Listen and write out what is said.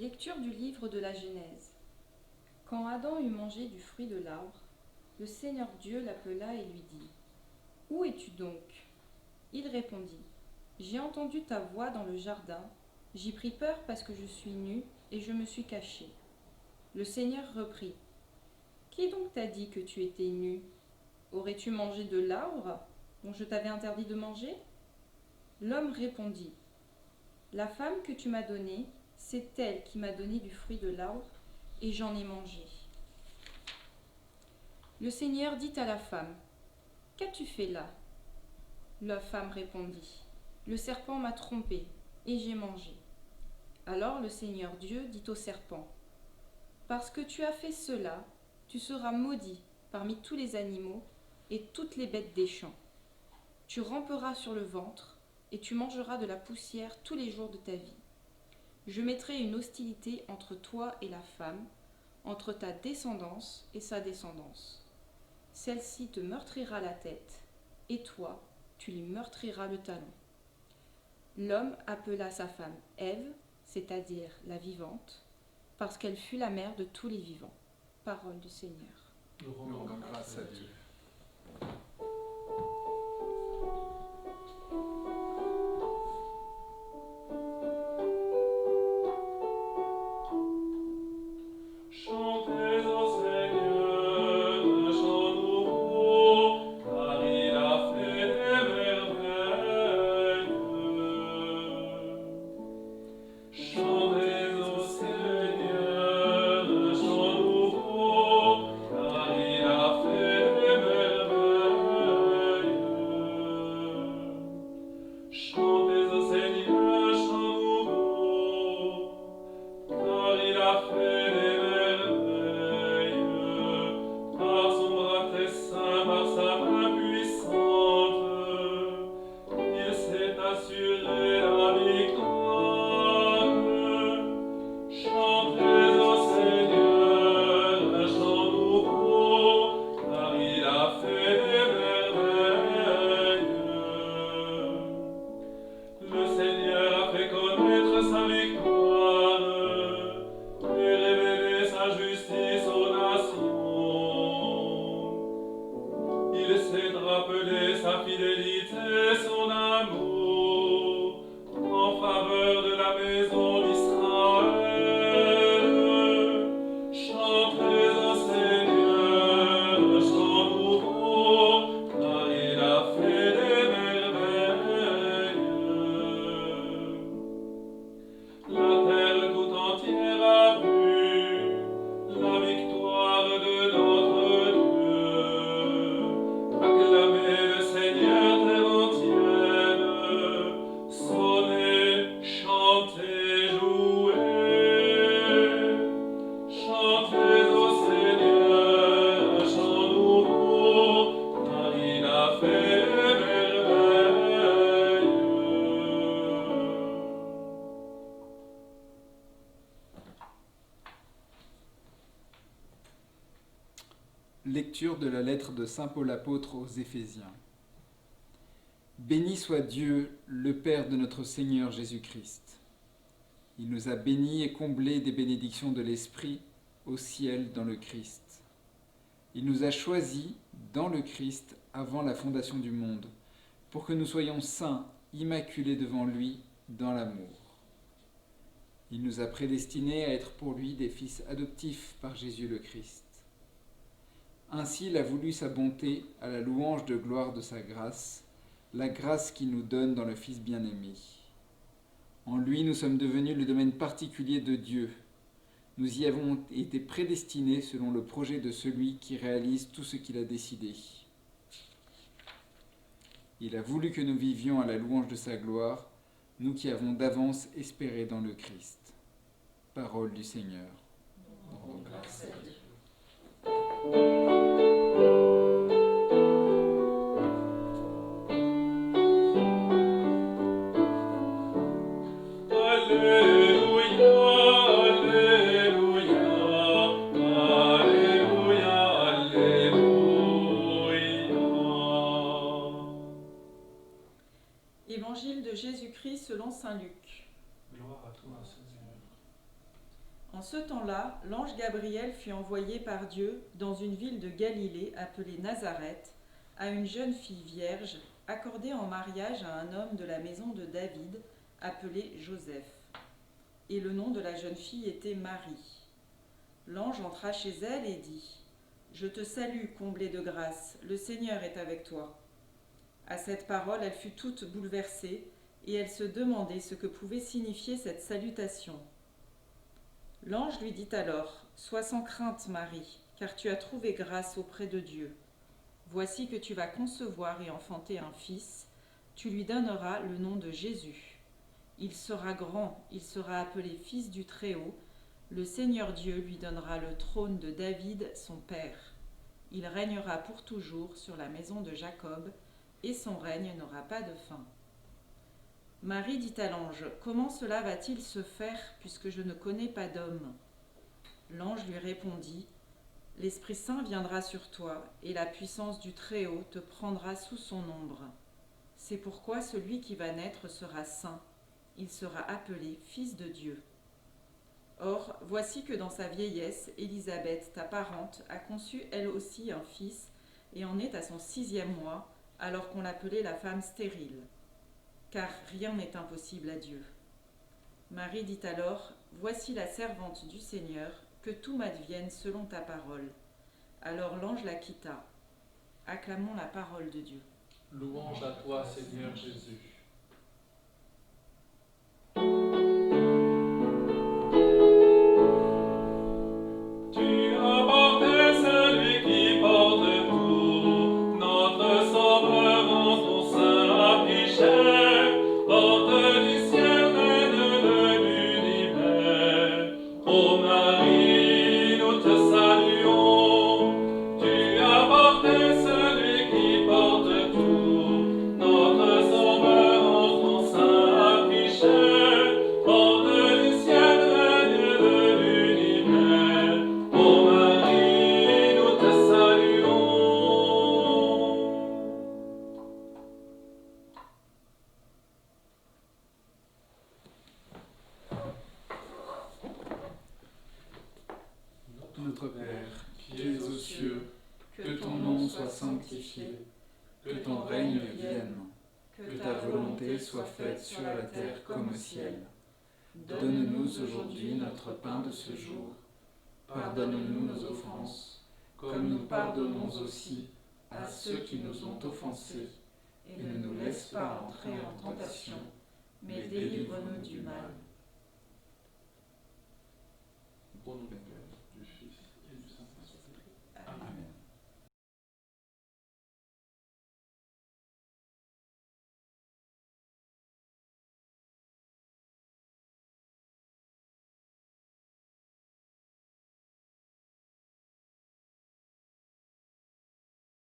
Lecture du livre de la Genèse. Quand Adam eut mangé du fruit de l'arbre, le Seigneur Dieu l'appela et lui dit : « Où es-tu donc ? » Il répondit : « J'ai entendu ta voix dans le jardin, j'y pris peur parce que je suis nu et je me suis caché. » Le Seigneur reprit : « Qui donc t'a dit que tu étais nu ? Aurais-tu mangé de l'arbre dont je t'avais interdit de manger ? » L'homme répondit : « La femme que tu m'as donnée, c'est elle qui m'a donné du fruit de l'arbre, et j'en ai mangé. » Le Seigneur dit à la femme : « Qu'as-tu fait là ? » La femme répondit : « Le serpent m'a trompée, et j'ai mangé. » Alors le Seigneur Dieu dit au serpent : « Parce que tu as fait cela, tu seras maudit parmi tous les animaux et toutes les bêtes des champs. Tu ramperas sur le ventre, et tu mangeras de la poussière tous les jours de ta vie. Je mettrai une hostilité entre toi et la femme, entre ta descendance et sa descendance. Celle-ci te meurtrira la tête, et toi, tu lui meurtriras le talon. » L'homme appela sa femme Ève, c'est-à-dire la vivante, parce qu'elle fut la mère de tous les vivants. Parole du Seigneur. Nous rendons grâce à Dieu. Lecture de la lettre de saint Paul apôtre aux Éphésiens. Béni soit Dieu, le Père de notre Seigneur Jésus-Christ. Il nous a bénis et comblés des bénédictions de l'Esprit au ciel dans le Christ. Il nous a choisis dans le Christ avant la fondation du monde, pour que nous soyons saints, immaculés devant lui dans l'amour. Il nous a prédestinés à être pour lui des fils adoptifs par Jésus le Christ. Ainsi, il a voulu sa bonté à la louange de gloire de sa grâce, la grâce qu'il nous donne dans le Fils bien-aimé. En lui, nous sommes devenus le domaine particulier de Dieu. Nous y avons été prédestinés selon le projet de celui qui réalise tout ce qu'il a décidé. Il a voulu que nous vivions à la louange de sa gloire, nous qui avons d'avance espéré dans le Christ. Parole du Seigneur. Rendons grâce à Dieu. Évangile de Jésus-Christ selon saint Luc. Gloire à toi, Seigneur. En ce temps-là, l'ange Gabriel fut envoyé par Dieu dans une ville de Galilée appelée Nazareth, à une jeune fille vierge, accordée en mariage à un homme de la maison de David, appelé Joseph. Et le nom de la jeune fille était Marie. L'ange entra chez elle et dit : « Je te salue, comblée de grâce, le Seigneur est avec toi. » À cette parole, elle fut toute bouleversée, et elle se demandait ce que pouvait signifier cette salutation. L'ange lui dit alors : « Sois sans crainte, Marie, car tu as trouvé grâce auprès de Dieu. Voici que tu vas concevoir et enfanter un fils, tu lui donneras le nom de Jésus. Il sera grand, il sera appelé Fils du Très-Haut. Le Seigneur Dieu lui donnera le trône de David, son père. Il régnera pour toujours sur la maison de Jacob, et son règne n'aura pas de fin. » Marie dit à l'ange : « Comment cela va-t-il se faire, puisque je ne connais pas d'homme ? » L'ange lui répondit : « L'Esprit Saint viendra sur toi, et la puissance du Très-Haut te prendra sous son ombre. C'est pourquoi celui qui va naître sera saint. Il sera appelé Fils de Dieu. Or, voici que dans sa vieillesse, Élisabeth, ta parente, a conçu elle aussi un fils, et en est à son 6e mois, alors qu'on l'appelait la femme stérile. Car rien n'est impossible à Dieu. » Marie dit alors : « Voici la servante du Seigneur, que tout m'advienne selon ta parole. » Alors l'ange la quitta. Acclamons la parole de Dieu. Louange à toi, Seigneur Jésus. Tu as porté celui qui porte tout, notre Sauveur en ton sein affiché, porte du ciel, reine de l'univers. Ô Marie, nous te saluons. Tu as porté celui qui porte tout, notre Sauveur en ton sein affiché, porte du ciel, reine de l'univers. Ô Marie, nous te saluons. Notre Père, qui es aux cieux, que ton nom soit sanctifié, que ton règne vienne, que ta volonté soit faite sur la terre comme au ciel. Donne-nous aujourd'hui notre pain de ce jour. Pardonne-nous nos offenses, comme nous pardonnons aussi à ceux qui nous ont offensés. Et ne nous laisse pas entrer en tentation, mais délivre-nous du mal. Ô notre Père,